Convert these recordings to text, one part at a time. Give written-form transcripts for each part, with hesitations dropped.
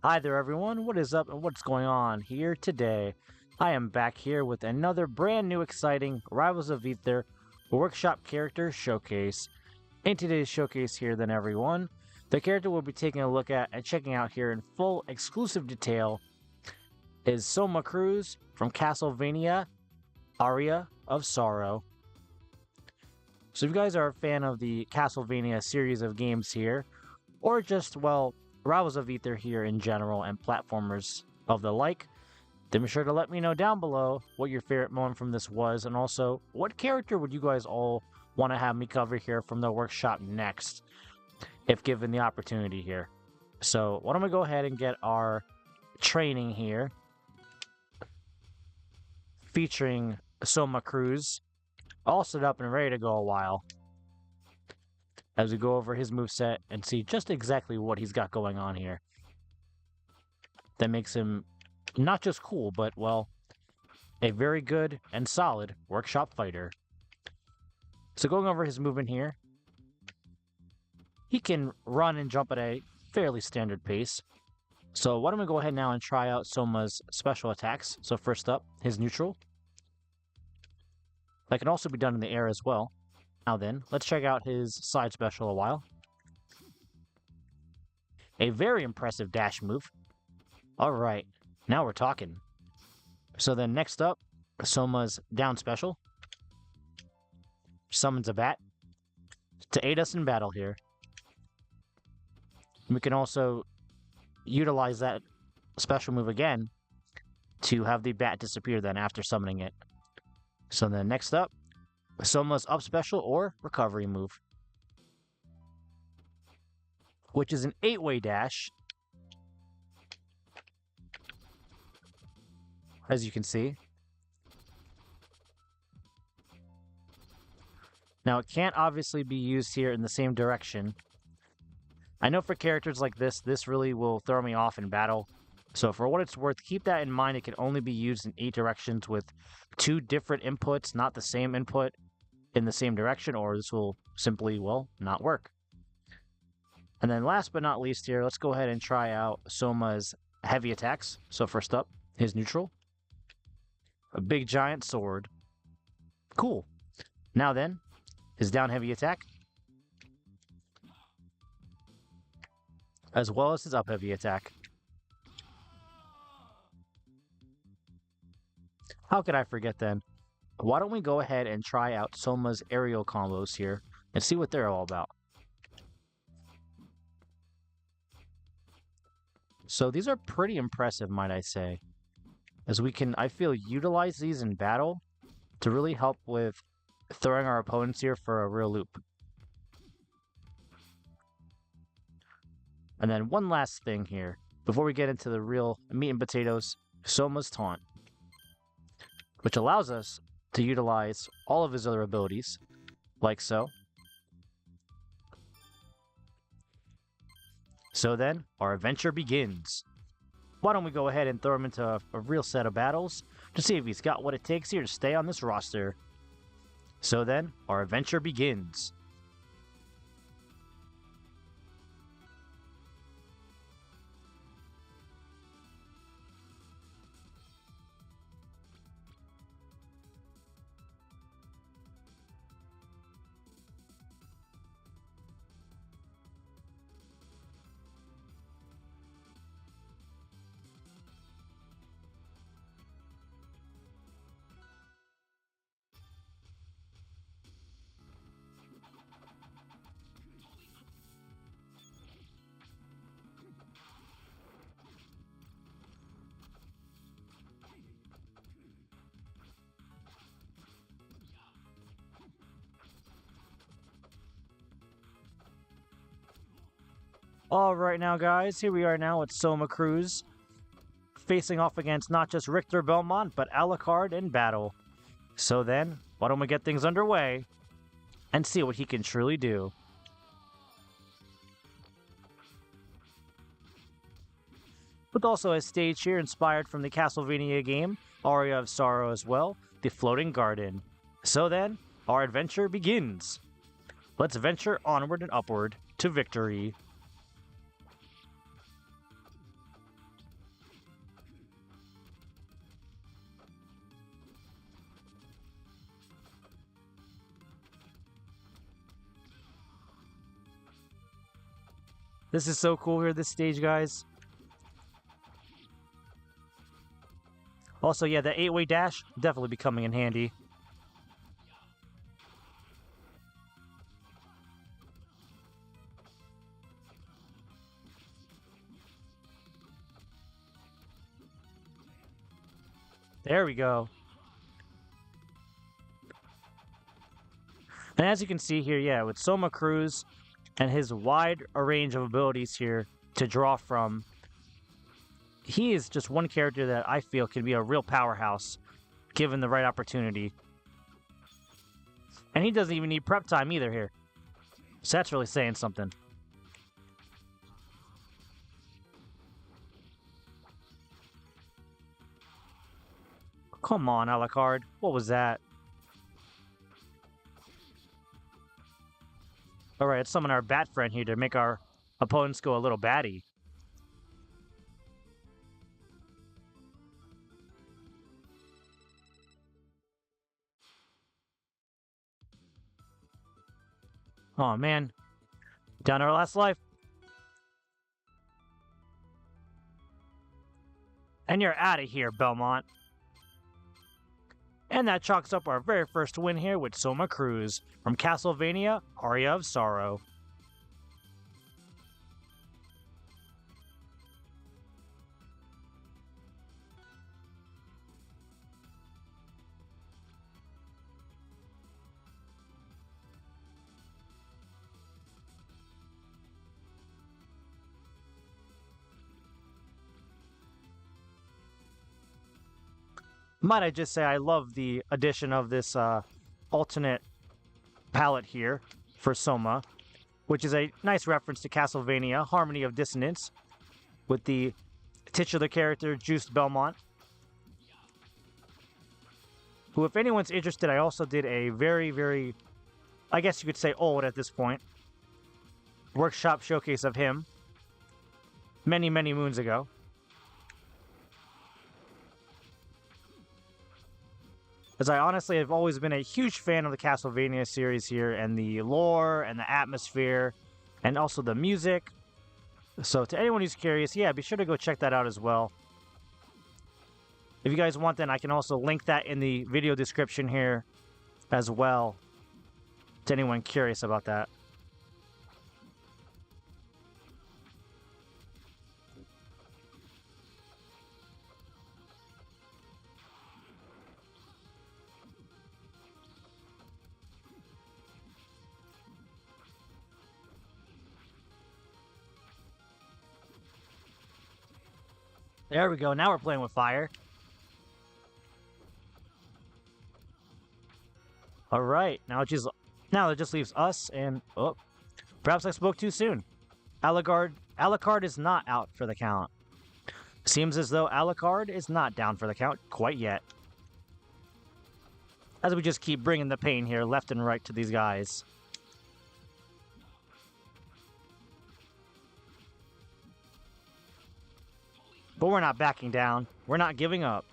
Hi there, everyone. What is up and what's going on here today? I am back here with another brand new exciting Rivals of Aether Workshop Character Showcase. In today's showcase here, then, everyone, the character we'll be taking a look at and checking out here in full exclusive detail is Soma Cruz from Castlevania Aria of Sorrow. So if you guys are a fan of the Castlevania series of games here, or just, well, Rivals of Aether here in general and platformers of the like, then be sure to let me know down below what your favorite moment from this was, and also what character would you guys all want to have me cover here from the workshop next, if given the opportunity here. So why don't we go ahead and get our training here, featuring Soma Cruz, all set up and ready to go a while, as we go over his moveset and see just exactly what he's got going on here. That makes him not just cool, but, well, a very good and solid workshop fighter. So going over his movement here, he can run and jump at a fairly standard pace. So why don't we go ahead now and try out Soma's special attacks. So first up, his neutral. That can also be done in the air as well. Now then, let's check out his side special a while. A very impressive dash move. Alright, now we're talking. So then next up, Soma's down special. Summons a bat to aid us in battle here. We can also utilize that special move again to have the bat disappear then after summoning it. So then next up, Soma's up special or recovery move, which is an 8-way dash, as you can see. Now it can't obviously be used here in the same direction. I know for characters like this really will throw me off in battle. So for what it's worth, keep that in mind. It can only be used in 8 directions with 2 different inputs, not the same input in the same direction, or this will simply, well, not work. And then last but not least here, let's go ahead and try out Soma's heavy attacks. So first up, his neutral. A big giant sword. Cool. Now then, his down heavy attack, as well as his up heavy attack. How could I forget then? Why don't we go ahead and try out Soma's aerial combos here and see what they're all about. So these are pretty impressive, might I say, as we can, I feel, utilize these in battle to really help with throwing our opponents here for a real loop. And then one last thing here, before we get into the real meat and potatoes, Soma's taunt, which allows us to utilize all of his other abilities, like so. So then, our adventure begins. Why don't we go ahead and throw him into a real set of battles to see if he's got what it takes here to stay on this roster. So then, our adventure begins. Alright now guys, here we are now with Soma Cruz, facing off against not just Richter Belmont, but Alucard in battle. So then, why don't we get things underway and see what he can truly do. With also a stage here inspired from the Castlevania game, Aria of Sorrow as well, the Floating Garden. So then, our adventure begins. Let's venture onward and upward to victory. This is so cool here, this stage, guys. Also, yeah, the 8-way dash definitely be coming in handy. There we go. And as you can see here, yeah, with Soma Cruz and his wide range of abilities here to draw from, he is just one character that I feel can be a real powerhouse given the right opportunity. And he doesn't even need prep time either here. So that's really saying something. Come on, Alucard. What was that? Alright, let's summon our bat friend here to make our opponents go a little batty. Oh man. Down to our last life. And you're out of here, Belmont. And that chalks up our very first win here with Soma Cruz from Castlevania Aria of Sorrow. Might I just say I love the addition of this alternate palette here for Soma, which is a nice reference to Castlevania Harmony of Dissonance with the titular character Juiced Belmont, who, if anyone's interested, I also did a very, I guess you could say old at this point, workshop showcase of him many moons ago. As I honestly have always been a huge fan of the Castlevania series here, and the lore, and the atmosphere, and also the music. So to anyone who's curious, yeah, be sure to go check that out as well. If you guys want, then I can also link that in the video description here as well, to anyone curious about that. There we go. Now we're playing with fire. All right. Now it just leaves us and perhaps I spoke too soon. Alucard is not out for the count. Seems as though Alucard is not down for the count quite yet. As we just keep bringing the pain here left and right to these guys. But we're not backing down. We're not giving up.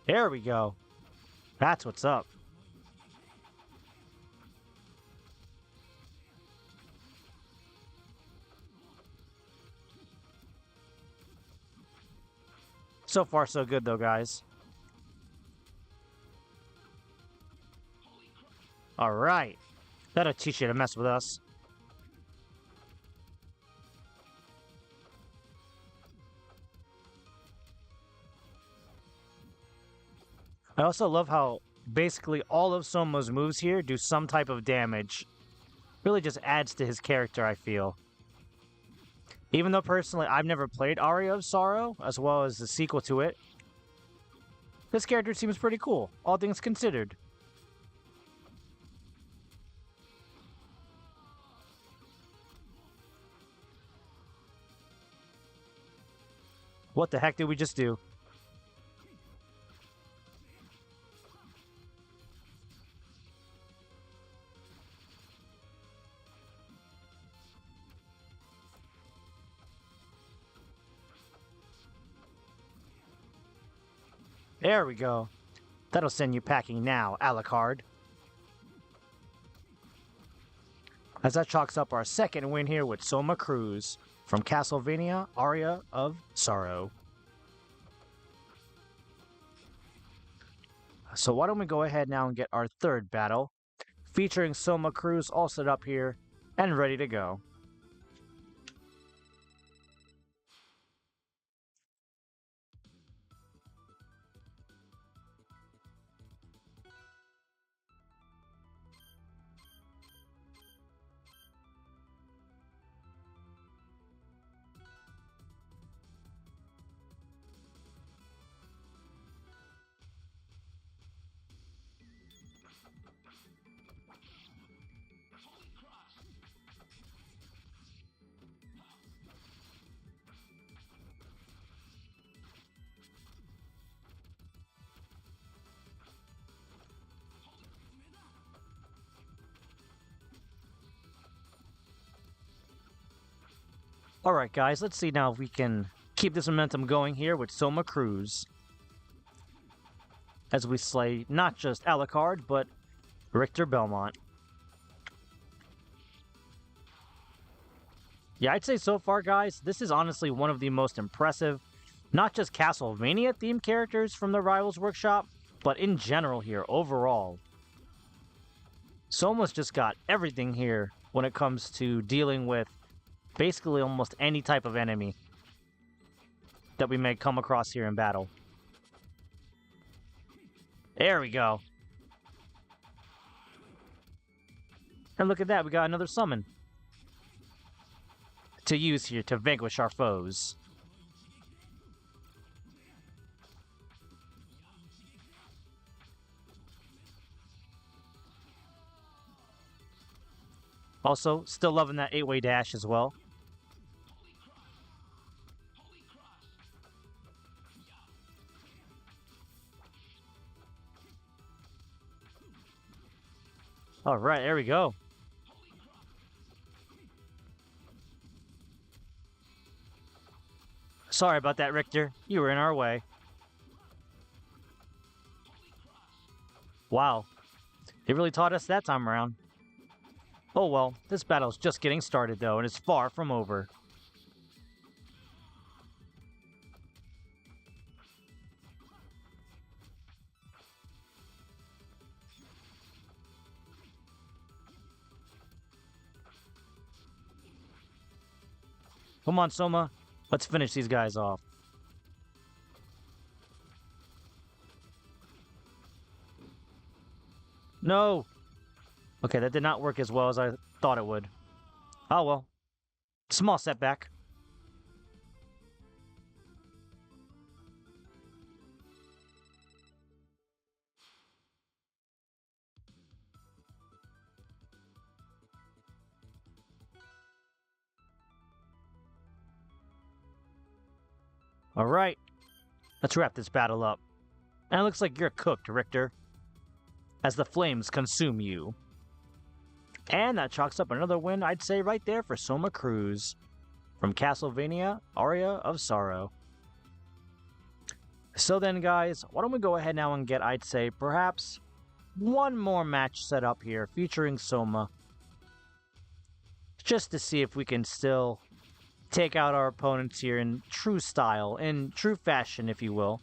There we go. That's what's up. So far, so good, though, guys. Alright. That'll teach you to mess with us. I also love how basically all of Soma's moves here do some type of damage. Really just adds to his character, I feel. Even though personally I've never played Aria of Sorrow, as well as the sequel to it, this character seems pretty cool, all things considered. What the heck did we just do? There we go. That'll send you packing now, Alucard. As that chalks up our second win here with Soma Cruz from Castlevania Aria of Sorrow. So why don't we go ahead now and get our third battle, featuring Soma Cruz all set up here and ready to go. Alright guys, let's see now if we can keep this momentum going here with Soma Cruz. As we slay not just Alucard, but Richter Belmont. Yeah, I'd say so far, guys, this is honestly one of the most impressive, not just Castlevania-themed characters from the Rivals Workshop, but in general here, overall. Soma's just got everything here when it comes to dealing with basically almost any type of enemy that we may come across here in battle. There we go. And look at that, we got another summon to use here to vanquish our foes. Also, still loving that 8-way dash as well. All right, there we go. Sorry about that, Richter. You were in our way. Wow. They really taught us that time around. Oh well, this battle's just getting started though, and it's far from over. Come on, Soma. Let's finish these guys off. No! Okay, that did not work as well as I thought it would. Oh well. Small setback. Alright. Let's wrap this battle up. And it looks like you're cooked, Richter, as the flames consume you. And that chalks up another win, I'd say, right there for Soma Cruz from Castlevania Aria of Sorrow. So then, guys, why don't we go ahead now and get, I'd say, perhaps one more match set up here featuring Soma, just to see if we can still take out our opponents here in true style, in true fashion, if you will,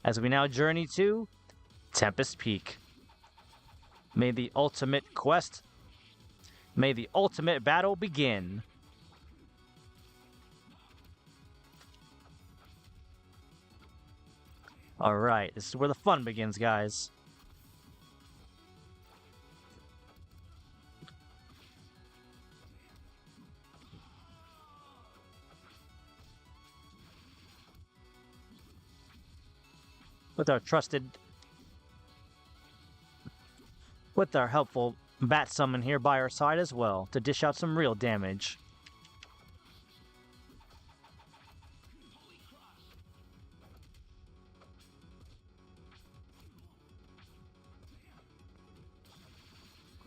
as we now journey to Tempest Peak. May the ultimate quest, may the ultimate battle begin. Alright, this is where the fun begins, guys. With our helpful bat summon here by our side as well, to dish out some real damage.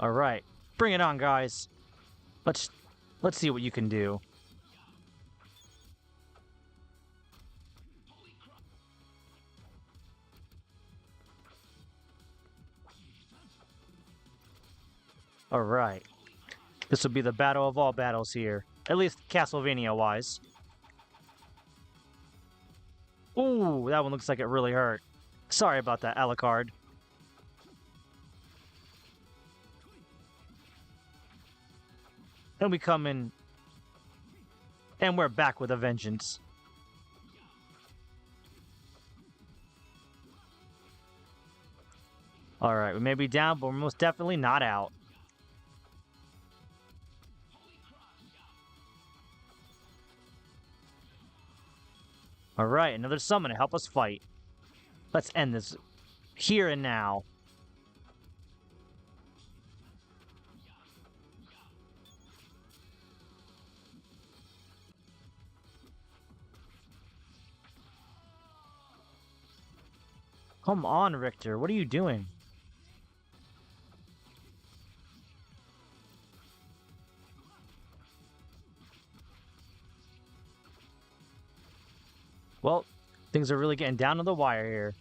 Alright, bring it on, guys. Let's see what you can do. Alright. This will be the battle of all battles here. At least Castlevania-wise. Ooh, that one looks like it really hurt. Sorry about that, Alucard. And we come in, and we're back with a vengeance. Alright, we may be down, but we're most definitely not out. Alright, another summon to help us fight. Let's end this here and now. Come on, Richter, what are you doing? Well, things are really getting down to the wire here.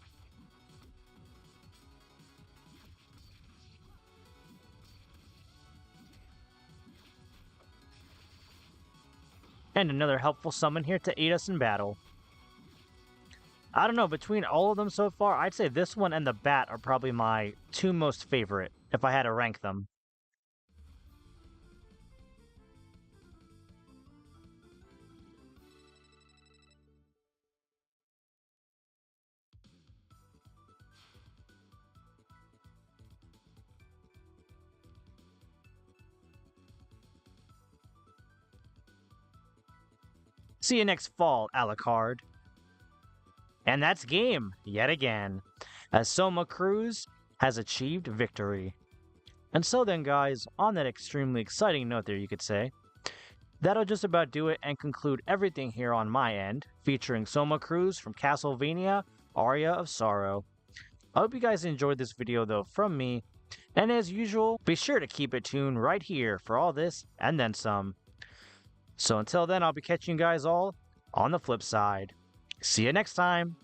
And another helpful summon here to aid us in battle. I don't know, between all of them so far, I'd say this one and the bat are probably my two most favorite, if I had to rank them. See you next fall, Alucard. And that's game, yet again, as Soma Cruz has achieved victory. And so then, guys, on that extremely exciting note there, you could say, that'll just about do it and conclude everything here on my end, featuring Soma Cruz from Castlevania Aria of Sorrow. I hope you guys enjoyed this video, though, from me, and as usual, be sure to keep it tuned right here for all this and then some. So until then, I'll be catching you guys all on the flip side. See you next time!